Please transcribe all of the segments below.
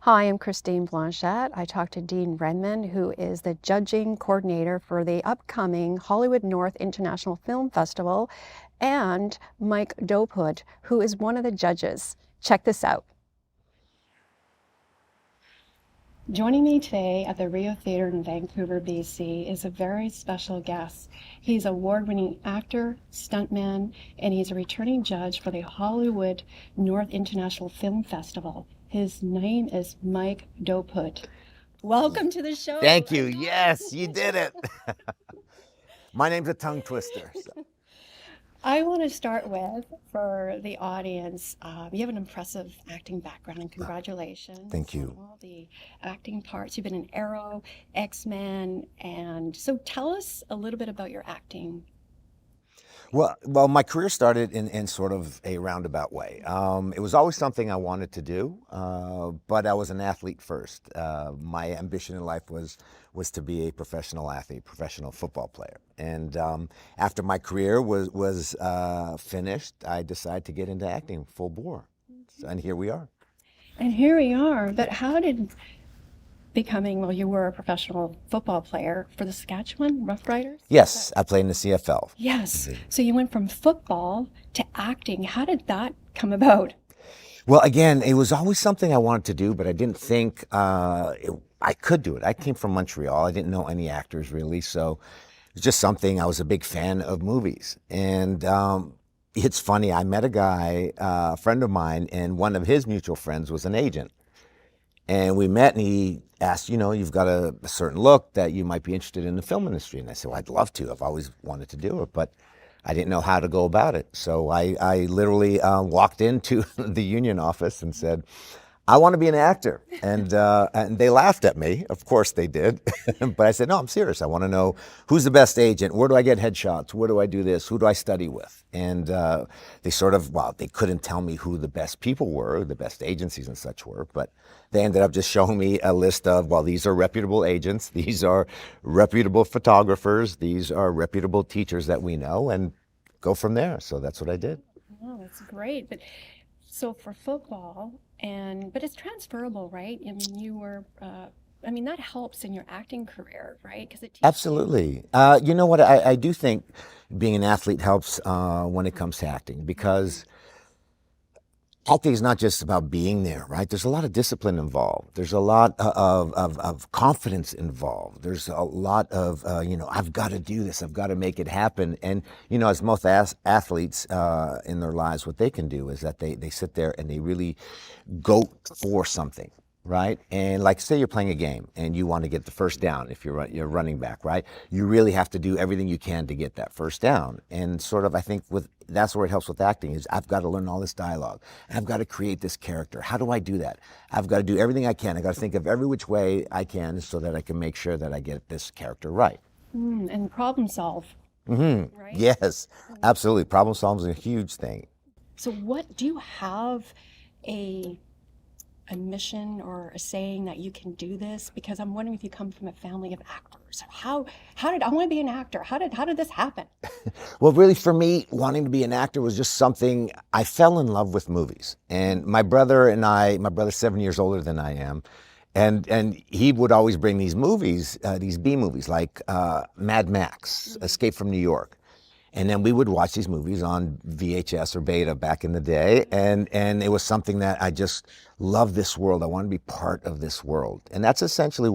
Hi, I'm Christine Blanchette. I talked to Dean Redmond, who is the judging coordinator for the upcoming Hollywood North International Film Festival, and Mike Doput, who is one of the judges. Check this out. Joining me today at the Rio Theatre in Vancouver, BC is a very special guest. He's an award-winning actor, stuntman, and he's a returning judge for the Hollywood North International Film Festival. His name is Mike Doput. Welcome to the show. Thank you. Yes, you did it. My name's a tongue twister. So. I want to start with, for the audience, you have an impressive acting background, and congratulations. Thank you. On all the acting parts. You've been in Arrow, X-Men, and so tell us a little bit about your acting. Well, my career started in sort of a roundabout way. It was always something I wanted to do, but I was an athlete first. My ambition in life was to be a professional athlete, professional football player. And after my career was finished, I decided to get into acting full bore. And here we are. And here we are. But how did you were a professional football player for the Saskatchewan Roughriders? Yes, I played in the CFL. Yes. So you went from football to acting. How did that come about? Well, again, it was always something I wanted to do, but I didn't think I could do it. I came from Montreal. I didn't know any actors really, so it was just something. I was a big fan of movies. And it's funny, I met a guy, a friend of mine, and one of his mutual friends was an agent. And we met, and he asked, you've got a certain look that you might be interested in the film industry. And I said, well, I'd love to. I've always wanted to do it, but I didn't know how to go about it. So I literally walked into the union office and said, I want to be an actor. And they laughed at me. Of course they did. But I said, no, I'm serious. I want to know who's the best agent. Where do I get headshots? Where do I do this? Who do I study with? And they couldn't tell me who the best people were, the best agencies and such were. But they ended up just showing me a list of, these are reputable agents. These are reputable photographers. These are reputable teachers that we know, and go from there. So that's what I did. Oh, that's great. But so for football, but it's transferable, right? I mean, you were, that helps in your acting career, right? Because it teaches Absolutely. You know what? I do think being an athlete helps when it comes to acting, because acting is not just about being there, right? There's a lot of discipline involved. There's a lot of confidence involved. There's a lot of, I've got to do this. I've got to make it happen. And, as most athletes in their lives, what they can do is that they sit there and they really go for something. Right? And like, say you're playing a game and you want to get the first down if you're running back, right? You really have to do everything you can to get that first down. And sort of, I think that's where it helps with acting is I've got to learn all this dialogue. I've got to create this character. How do I do that? I've got to do everything I can. I've got to think of every which way I can so that I can make sure that I get this character right. And problem solve. Mm-hmm. Right? Yes, absolutely. Problem solving is a huge thing. So do you have a mission or a saying that you can do this? Because I'm wondering if you come from a family of actors. How did I want to be an actor? How did this happen? Well, really, for me, wanting to be an actor was just something. I fell in love with movies, and my brother's 7 years older than I am, and he would always bring these movies, these B movies like Mad Max, Escape from New York. And then we would watch these movies on VHS or Beta back in the day. And it was something that I just loved this world. I wanted to be part of this world. And that's essentially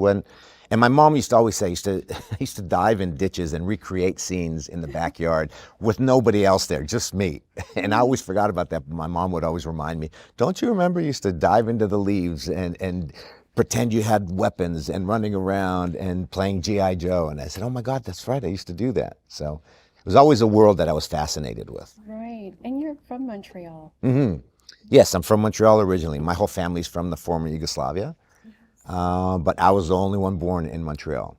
and my mom used to always say, I used to dive in ditches and recreate scenes in the backyard with nobody else there, just me. And I always forgot about that. But my mom would always remind me, don't you remember you used to dive into the leaves and pretend you had weapons and running around and playing G.I. Joe? And I said, oh my God, that's right. I used to do that. So it was always a world that I was fascinated with. Right. And you're from Montreal. Mm-hmm. Yes, I'm from Montreal originally. My whole family's from the former Yugoslavia, but I was the only one born in Montreal.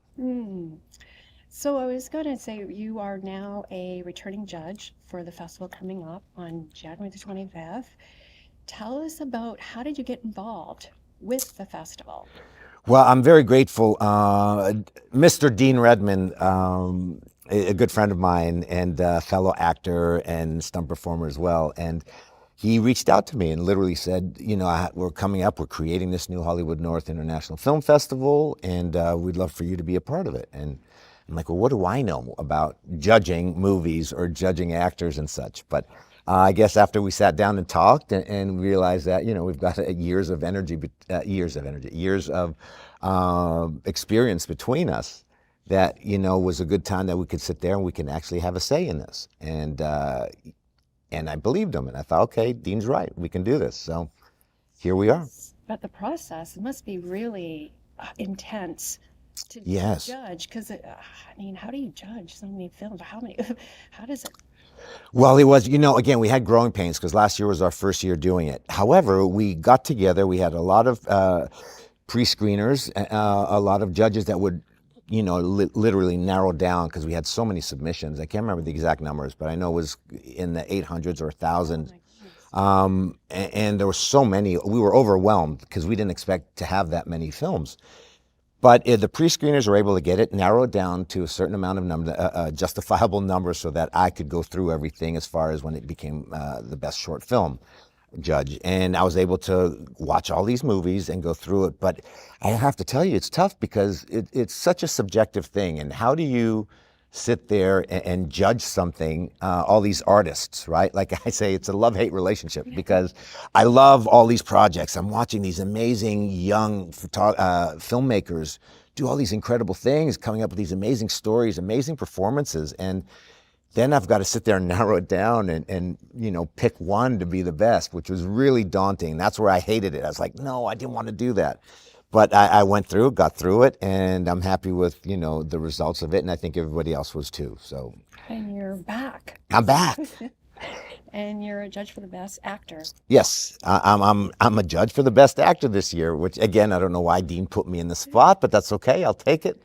So I was going to say you are now a returning judge for the festival coming up on January the 25th. Tell us about how did you get involved with the festival? Well, I'm very grateful. Mr. Dean Redmond, a good friend of mine and fellow actor and stunt performer as well. And he reached out to me and literally said, we're coming up, we're creating this new Hollywood North International Film Festival, and we'd love for you to be a part of it. And I'm like, well, what do I know about judging movies or judging actors and such? But I guess after we sat down and talked and realized that, we've got years of experience between us, that, was a good time that we could sit there and we can actually have a say in this. And I believed him, and I thought, okay, Dean's right, we can do this. So here we are. But the process must be really intense to Yes. judge, because how do you judge so many films? How does it? Well, it was, again, we had growing pains because last year was our first year doing it. However, we got together, we had a lot of pre-screeners, a lot of judges that would, literally narrow down, because we had so many submissions. I can't remember the exact numbers, but I know it was in the 800s or 1,000. And there were so many, we were overwhelmed because we didn't expect to have that many films. But the pre-screeners were able to get it narrowed down to a certain amount of justifiable numbers, so that I could go through everything as far as when it became the best short film judge. And I was able to watch all these movies and go through it. But I have to tell you, it's tough because it's such a subjective thing. And how do you sit there and judge something, all these artists, right? Like I say, it's a love-hate relationship, because I love all these projects. I'm watching these amazing young filmmakers do all these incredible things, coming up with these amazing stories, amazing performances. And then I've got to sit there and narrow it down and pick one to be the best, which was really daunting. That's where I hated it. I was like, no, I didn't want to do that. But I went through it, got through it, and I'm happy with, the results of it, and I think everybody else was too. So. And you're back. I'm back. And you're a judge for the best actor. Yes, I'm a judge for the best actor this year, which, again, I don't know why Dean put me in the spot, but that's okay. I'll take it.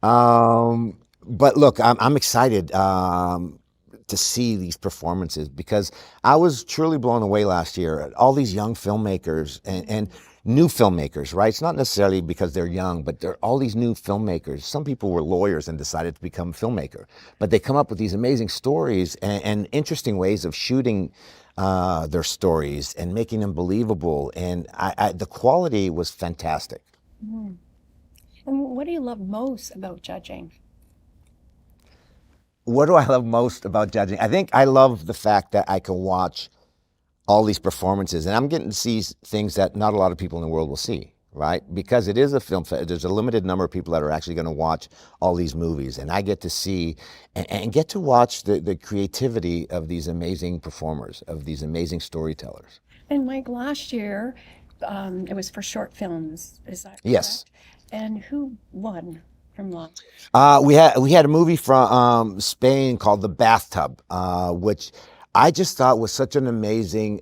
But look, I'm excited to see these performances, because I was truly blown away last year at all these young filmmakers and new filmmakers, right? It's not necessarily because they're young, but they're all these new filmmakers. Some people were lawyers and decided to become a filmmaker, but they come up with these amazing stories and interesting ways of shooting their stories and making them believable. And the quality was fantastic. Mm. And what do you love most about judging? What do I love most about judging? I think I love the fact that I can watch all these performances, and I'm getting to see things that not a lot of people in the world will see, right? Because it is a film, there's a limited number of people that are actually going to watch all these movies, and I get to see and get to watch the creativity of these amazing performers, of these amazing storytellers. And Mike, last year, it was for short films, is that correct? Yes. And who won from last? We had a movie from Spain called The Bathtub, which I just thought was such an amazing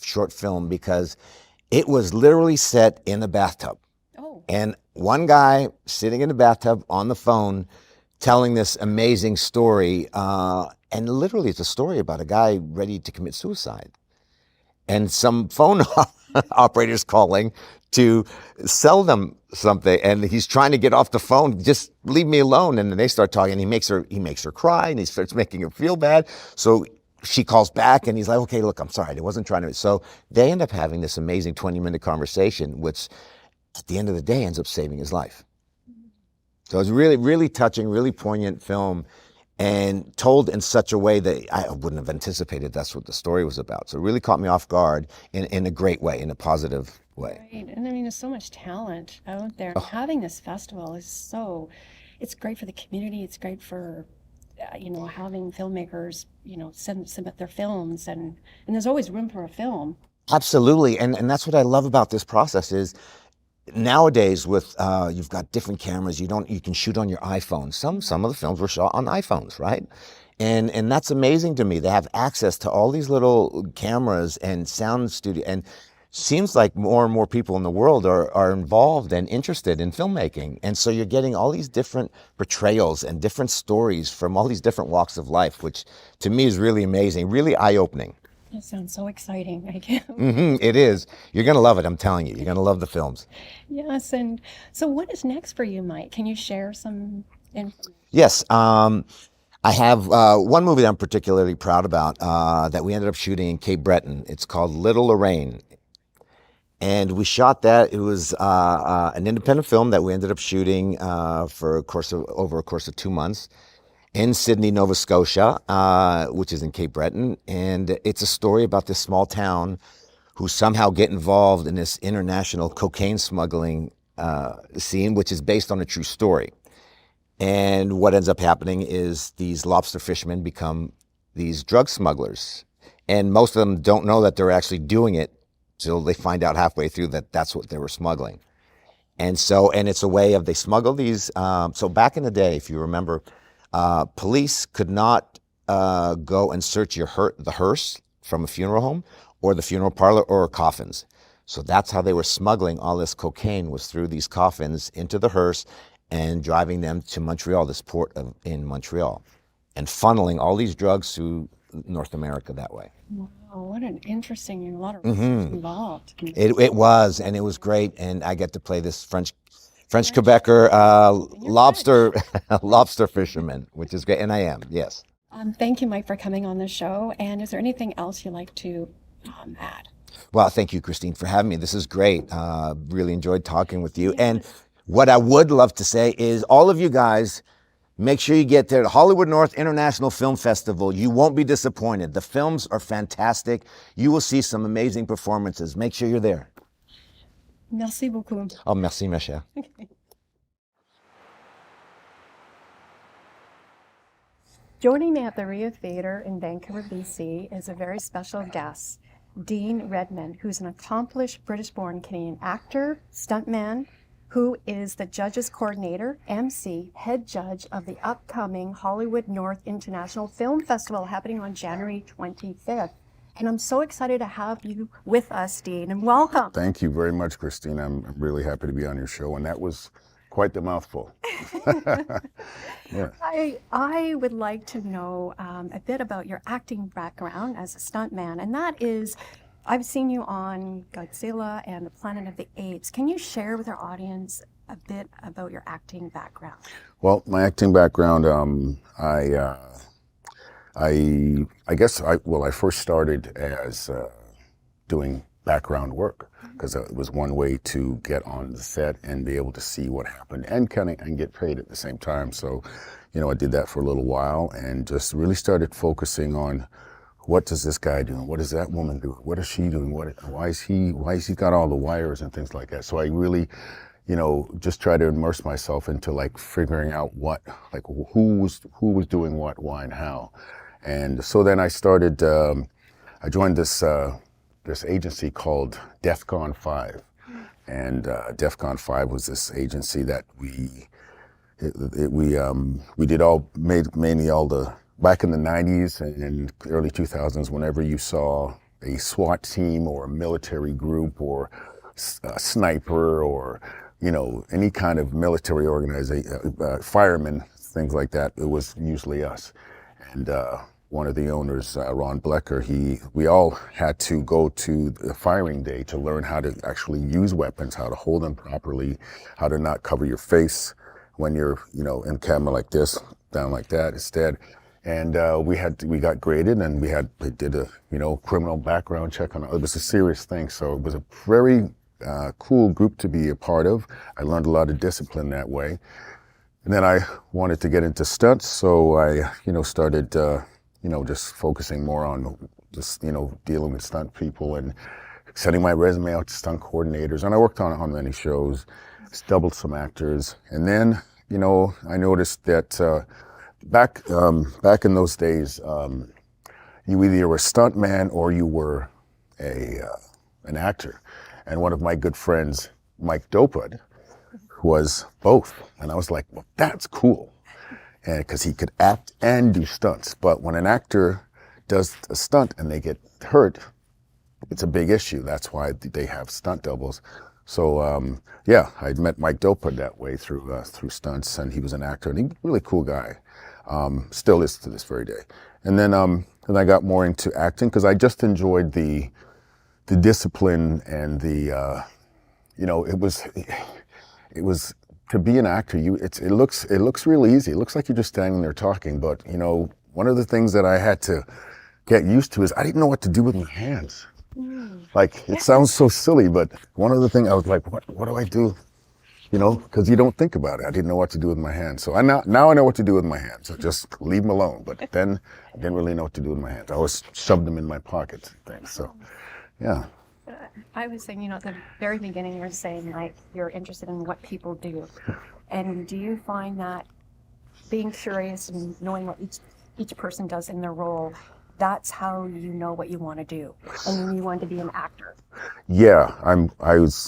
short film, because it was literally set in the bathtub. Oh. And one guy sitting in the bathtub on the phone telling this amazing story. And literally it's a story about a guy ready to commit suicide. And some phone operators calling to sell them something, and he's trying to get off the phone. Just leave me alone. And then they start talking, and he makes her cry, and he starts making her feel bad. So she calls back, and he's like, okay, look, I'm sorry, I wasn't trying to. So they end up having this amazing 20-minute conversation, which at the end of the day ends up saving his life. So it's really, really touching, really poignant film, and told in such a way that I wouldn't have anticipated that's what the story was about. So it really caught me off guard in a great way, in a positive way. Right. And I mean, there's so much talent out there. Having this festival is it's great for the community. It's great for, having filmmakers, submit their films, and there's always room for a film. Absolutely. And that's what I love about this process is, nowadays with you've got different cameras, you can shoot on your iPhone. Some of the films were shot on iPhones, right? And that's amazing to me. They have access to all these little cameras and sound studio, and seems like more and more people in the world are involved and interested in filmmaking. And so you're getting all these different portrayals and different stories from all these different walks of life, which to me is really amazing, really eye-opening. That sounds so exciting. I can't. It is. You're going to love it. I'm telling you. You're going to love the films. Yes. And so what is next for you, Mike? Can you share some information? Yes. I have one movie that I'm particularly proud about that we ended up shooting in Cape Breton. It's called Little Lorraine. And we shot that. It was an independent film that we ended up shooting for over a course of 2 months in Sydney, Nova Scotia, which is in Cape Breton. And it's a story about this small town who somehow get involved in this international cocaine smuggling scene, which is based on a true story. And what ends up happening is these lobster fishermen become these drug smugglers. And most of them don't know that they're actually doing it till they find out halfway through that that's what they were smuggling. And it's a way of, they smuggle these. So back in the day, if you remember, police could not go and search the hearse from a funeral home or the funeral parlor or coffins. So that's how they were smuggling all this cocaine, was through these coffins into the hearse and driving them to Montreal, this port in Montreal, and funneling all these drugs through North America that way. Wow, what an interesting and a lot of research involved. It was, and it was great. And I get to play this French Quebecer lobster fisherman, which is great. And I am, yes. Thank you, Mike, for coming on the show. And is there anything else you'd like to add? Well, thank you, Christine, for having me. This is great. Really enjoyed talking with you. And what I would love to say is, all of you guys, make sure you get there to Hollywood North International Film Festival. You won't be disappointed. The films are fantastic. You will see some amazing performances. Make sure you're there. Merci beaucoup. Oh, merci, ma chère. Joining me at the Rio Theatre in Vancouver, BC is a very special guest, Dean Redmond, who's an accomplished British-born Canadian actor, stuntman, who is the judges coordinator, MC, head judge of the upcoming Hollywood North International Film Festival happening on January 25th. And I'm so excited to have you with us, Dean, and welcome. Thank you very much, Christine. I'm really happy to be on your show, and that was quite the mouthful. Yeah. I would like to know a bit about your acting background as a stuntman, and that is, I've seen you on Godzilla and the Planet of the Apes. Can you share with our audience a bit about your acting background? Well, my acting background, I first started as doing background work, because it was one way to get on the set and be able to see what happened and get paid at the same time. So, I did that for a little while and just really started focusing on, what does this guy do? What does that woman do? What is she doing? Why is he got all the wires and things like that? So I really, just try to immerse myself into figuring out who was doing what, why, and how. And so then I started, I joined this agency called DEFCON 5. And DEFCON 5 was this agency that we made mainly all the, back in the 90s and early 2000s, whenever you saw a SWAT team or a military group or a sniper or, any kind of military organization, firemen, things like that, it was usually us. And one of the owners, Ron Blecker, we all had to go to the firing day to learn how to actually use weapons, how to hold them properly, how to not cover your face when you're, in camera like this, down like that instead. And we got graded, and they did a, criminal background check on it. It was a serious thing. So it was a very cool group to be a part of. I learned a lot of discipline that way. And then I wanted to get into stunts. So I, started, just focusing more on just, dealing with stunt people and sending my resume out to stunt coordinators. And I worked on many shows, doubled some actors. And then, I noticed that back in those days, you either were a stuntman or you were an actor. And one of my good friends, Mike Dopud, was both. And I was like, well, that's cool. And because he could act and do stunts. But when an actor does a stunt and they get hurt, it's a big issue. That's why they have stunt doubles. So I met Mike Dopud that way through stunts, and he was an actor, and he was a really cool guy. Still is to this very day. And then I got more into acting because I just enjoyed the discipline and the it was to be an actor, it looks really easy. It looks like you're just standing there talking, but you know, one of the things that I had to get used to is I didn't know what to do with my hands. Like, it sounds so silly, but one of the things I was like, what do I do? You know, because you don't think about it. I didn't know what to do with my hands. So now I know what to do with my hands. So just leave them alone. But then I didn't really know what to do with my hands. I always shoved them in my pockets and things. So, yeah. I was saying, at the very beginning, you're saying like you're interested in what people do. And do you find that being curious and knowing what each person does in their role, that's how you know what you want to do? And you want to be an actor. Yeah,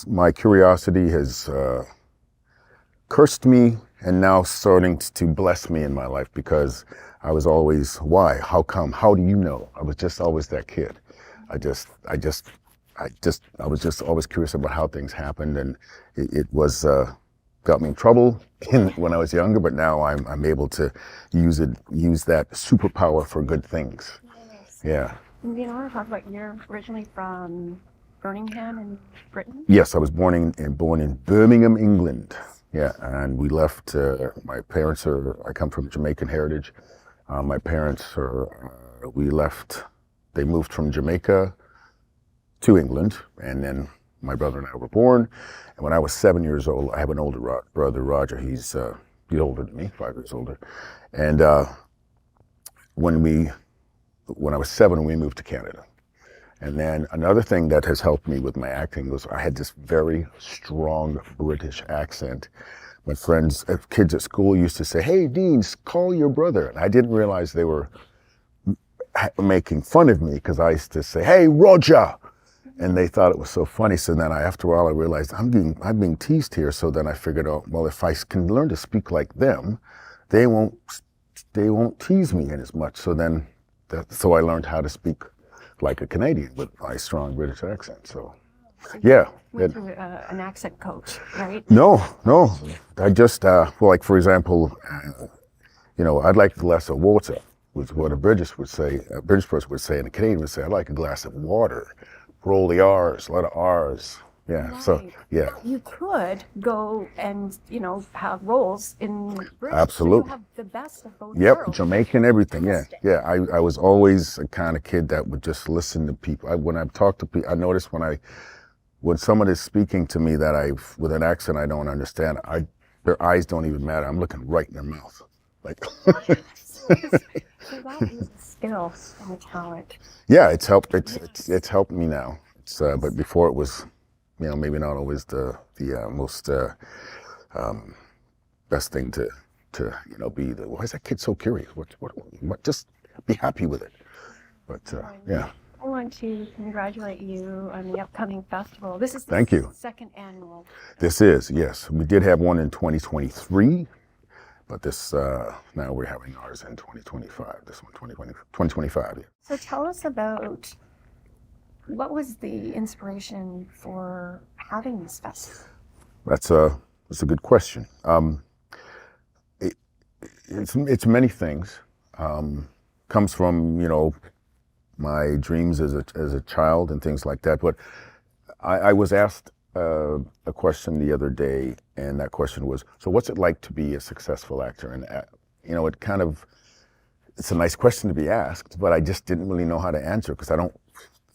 my curiosity has cursed me and now starting to bless me in my life, because I was always, why? How come? How do you know? I was just always that kid. I was just always curious about how things happened, and it was got me in trouble when I was younger, but now I'm able to use that superpower for good things. Yes. Yeah. I want to talk about, you're originally from Birmingham in Britain? Yes, I was born in Birmingham, England. Yeah, and we left. My parents I come from Jamaican heritage. My parents we left. They moved from Jamaica to England, and then my brother and I were born. And when I was 7 years old, I have an older brother, Roger. He's older than me, 5 years older. And when I was 7, we moved to Canada. And then another thing that has helped me with my acting was I had this very strong British accent. My friends, kids at school used to say, "Hey, Dean, call your brother." And I didn't realize they were making fun of me because I used to say, "Hey, Roger." And they thought it was so funny. So then after a while, I realized I'm being teased here. So then I figured out, well, if I can learn to speak like them, they won't tease me as much. So then, so I learned how to speak like a Canadian with my strong British accent. So, yeah. Went through an accent coach, right? No. I just, like for example, I'd like a glass of water, was what a British person would say, and a Canadian would say, "I'd like a glass of water." Roll the R's, a lot of R's. Yeah, Right. so, yeah. You could go and, have roles in British. Absolutely. So you have the best of both Yep, worlds. Jamaican, everything, yeah. Fantastic. Yeah, I was always a kind of kid that would just listen to people. When I talk to people, I notice when someone is speaking to me with an accent I don't understand, their eyes don't even matter. I'm looking right in their mouth. Like, So that is a skill and a talent. yeah, it's helped. It's helped me now. But before it was, maybe not always the most best thing to be. Why is that kid so curious? What? Just be happy with it. But yeah. I want to congratulate you on the upcoming festival. This is the Thank you. second annual. This is, yes. We did have one in 2023, but now we're having ours in 2025. This one, 2025. Yeah. So tell us about, what was the inspiration for having this festival? That's a good question. It's many things. Comes from, my dreams as a child and things like that. But I was asked a question the other day, and that question was, so what's it like to be a successful actor? And, it's a nice question to be asked, but I just didn't really know how to answer, because I don't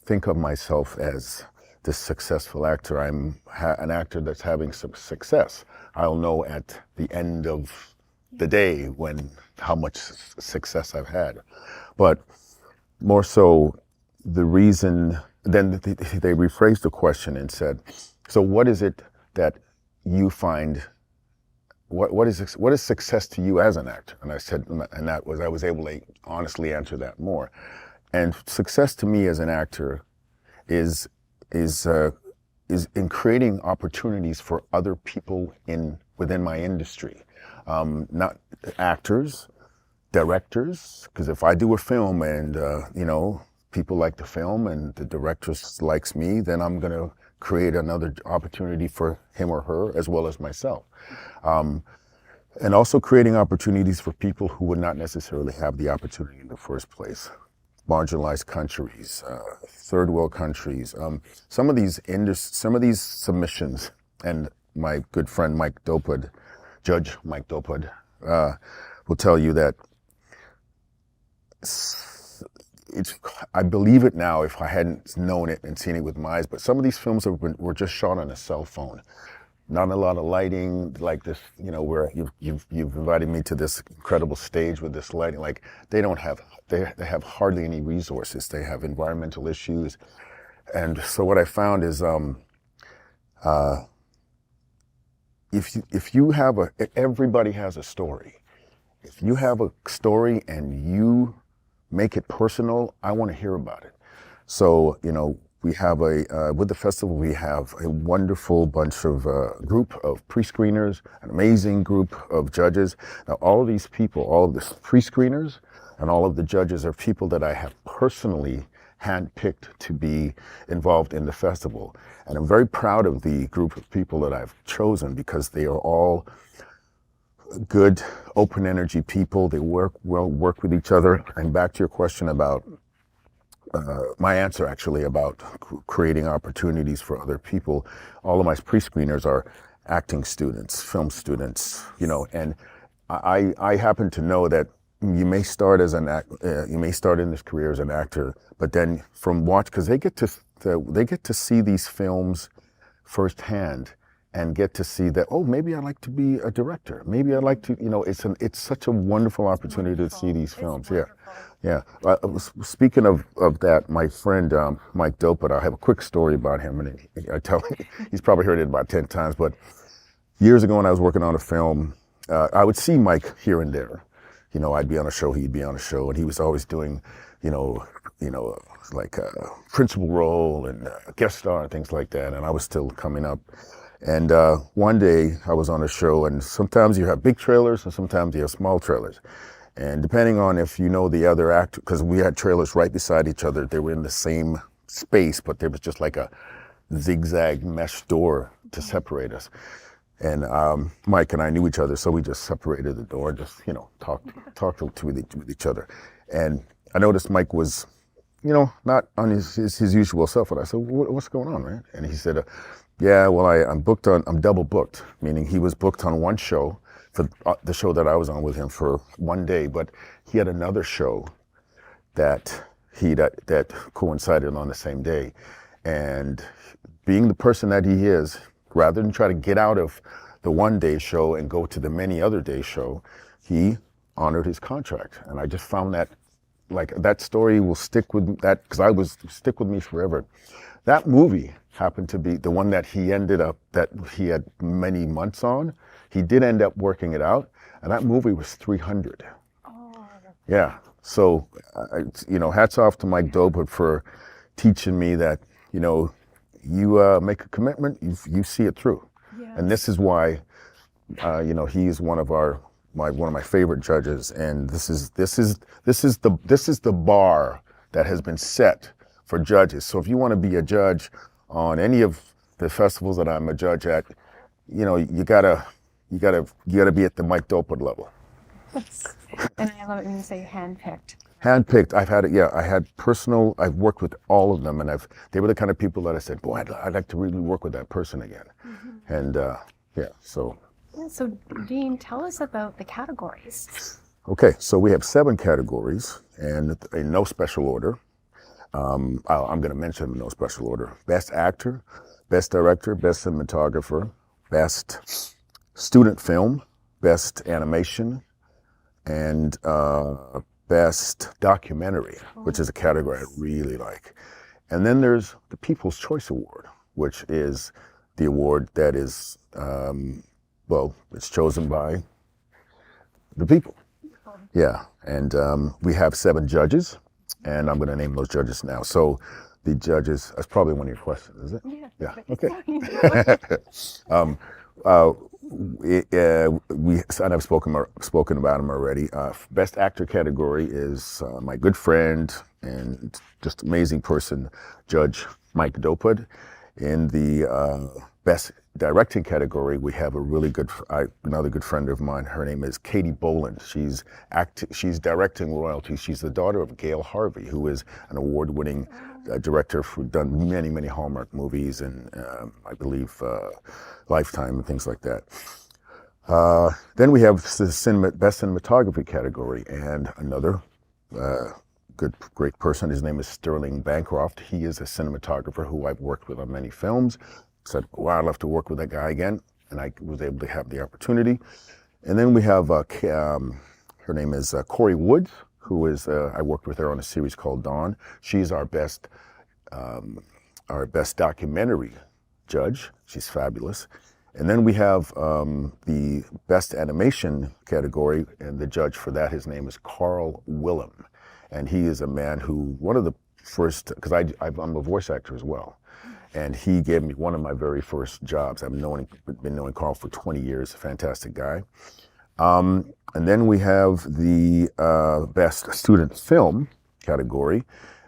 think of myself as this successful actor. I'm an actor that's having some success. I'll know at the end of the day how much success I've had. But more so, the reason, then they rephrased the question and said, so what is it that you find, what is success to you as an actor? And I said, and I was able to honestly answer that more. And success to me as an actor is in creating opportunities for other people within my industry. Not actors, directors, because if I do a film and people like the film and the director likes me, then I'm going to create another opportunity for him or her as well as myself. And also creating opportunities for people who would not necessarily have the opportunity in the first place. Marginalized countries, third world countries. Some of these submissions, and my good friend Mike Dopud Judge Mike Dopud, will tell you that I believe it now if I hadn't known it and seen it with my eyes, but some of these films were just shot on a cell phone. Not a lot of lighting like this, where you've invited me to this incredible stage with this lighting. Like they have hardly any resources. They have environmental issues. And so what I found is if you have everybody has a story. If you have a story and you make it personal, I want to hear about it. So, we have with the festival, we have a wonderful bunch of group of pre-screeners, an amazing group of judges. Now, all of these people, all of the pre-screeners and all of the judges are people that I have personally handpicked to be involved in the festival. And I'm very proud of the group of people that I've chosen because they are all good, open energy people. They work with each other. And back to your question about my answer actually about creating opportunities for other people. All of my pre-screeners are acting students, film students, and I happen to know that you may start as you may start in this career as an actor, but then because they get to see these films firsthand and get to see that, oh, maybe I'd like to be a director. Maybe I'd like to, it's such a wonderful opportunity to see these films. Yeah. Yeah. Speaking of that, my friend Mike Dopud, I have a quick story about him, and I tell him, he's probably heard it about 10 times, but years ago when I was working on a film, I would see Mike here and there. I'd be on a show, he'd be on a show, and he was always doing, like a principal role and a guest star and things like that, and I was still coming up. And one day I was on a show, and sometimes you have big trailers and sometimes you have small trailers. And depending on if you know the other actor, because we had trailers right beside each other, they were in the same space, but there was just like a zigzag mesh door to separate us. And Mike and I knew each other, so we just separated the door and just, talked with each other. And I noticed Mike was, not on his usual self. And I said, what's going on, man? And he said, yeah, well, I'm double booked, meaning he was booked on one show for the show that I was on with him for one day, but he had another show that coincided on the same day. And being the person that he is, rather than try to get out of the one day show and go to the many other day show, he honored his contract. And I just found that, like, that story will stick with stick with me forever. That movie happened to be the one that he had many months on. He did end up working it out, and that movie was 300. Oh. Yeah. So, hats off to Mike Dopud for teaching me that, you make a commitment, you see it through. Yes. And this is why, he's one of my favorite judges, and this is the bar that has been set for judges. So if you want to be a judge on any of the festivals that I'm a judge at, you gotta be at the Mike Dopud level. And I love it when you say handpicked. Handpicked. I've worked with all of them, and they were the kind of people that I said, boy, I'd like to really work with that person again. Mm-hmm. And so. Yeah, so Dean, tell us about the categories. Okay, so we have 7 categories, and in no special order. I'm going to mention them in no special order. Best actor, best director, best cinematographer, best student film, best animation, and best documentary, which is a category I really like. And then there's the People's Choice Award, which is the award that is, it's chosen by the people. Yeah, and we have 7 judges, and I'm going to name those judges now. So the judges, that's probably one of your questions, is it? Yeah. Okay. And I've spoken about them already. Best actor category is my good friend and just amazing person, Judge Mike Dopud. In the best directing category, we have another good friend of mine. Her name is Katie Boland. She's directing royalty. She's the daughter of Gail Harvey, who is an award-winning director who's done many, many Hallmark movies and I believe Lifetime and things like that. Then we have the best cinematography category, and another great person. His name is Sterling Bancroft. He is a cinematographer who I've worked with on many films. Said, wow, I'd love to work with that guy again, and I was able to have the opportunity. And then we have her name is Corey Woods, who is I worked with her on a series called Dawn. She's our best documentary judge. She's fabulous. And then we have the best animation category, and the judge for that, his name is Carl Willem. And he is a man who, one of the first, because I'm a voice actor as well, and he gave me one of my very first jobs. I've been knowing Carl for 20 years, a fantastic guy. And then we have the best student film category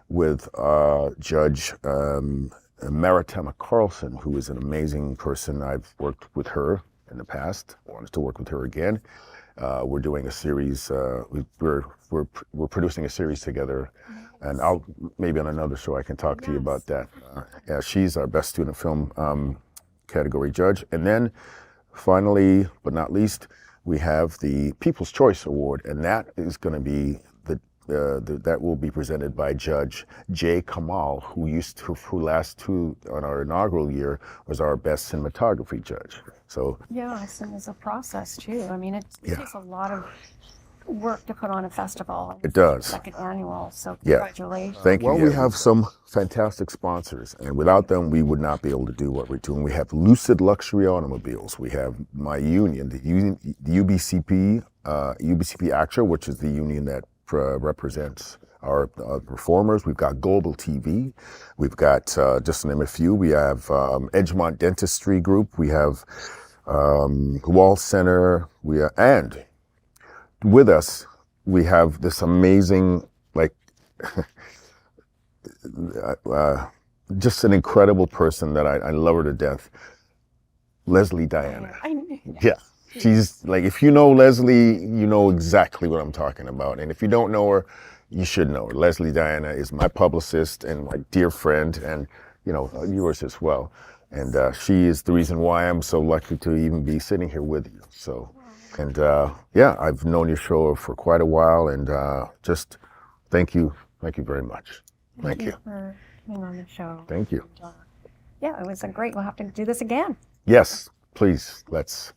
with Judge Maritima Carlson, who is an amazing person. I've worked with her in the past. I wanted to work with her again. We're doing a series. We're producing a series together, and I'll maybe on another show I can talk to you about that. Yeah, she's our best student film category judge. And then finally, but not least, we have the People's Choice Award, and that is going to be that will be presented by Judge Jay Kamal, who on our inaugural year was our best cinematography judge. So Yes, and it's a process too. I mean, it takes a lot of work to put on a festival. It does. Second annual, so Yeah. congratulations. Thank you. Well, we have some fantastic sponsors, and without them, we would not be able to do what we're doing. We have Lucid Luxury Automobiles. We have my union, the UBCP, UBCP ACTRA, which is the union that represents our performers. We've got Global TV. We've got, just to name a few, we have Edgemont Dentistry Group. We have Wall Center. And with us, we have this amazing, just an incredible person that I love her to death, Leslie Diana. I knew that. Yeah. She's if you know Leslie, you know exactly what I'm talking about. And if you don't know her, you should know her. Leslie Diana is my publicist and my dear friend, and yours as well. And she is the reason why I'm so lucky to even be sitting here with you. So, and I've known your show for quite a while, and just thank you very much. Thank you for being on the show. Thank you. Yeah, it was great. We'll have to do this again. Yes, please. Let's.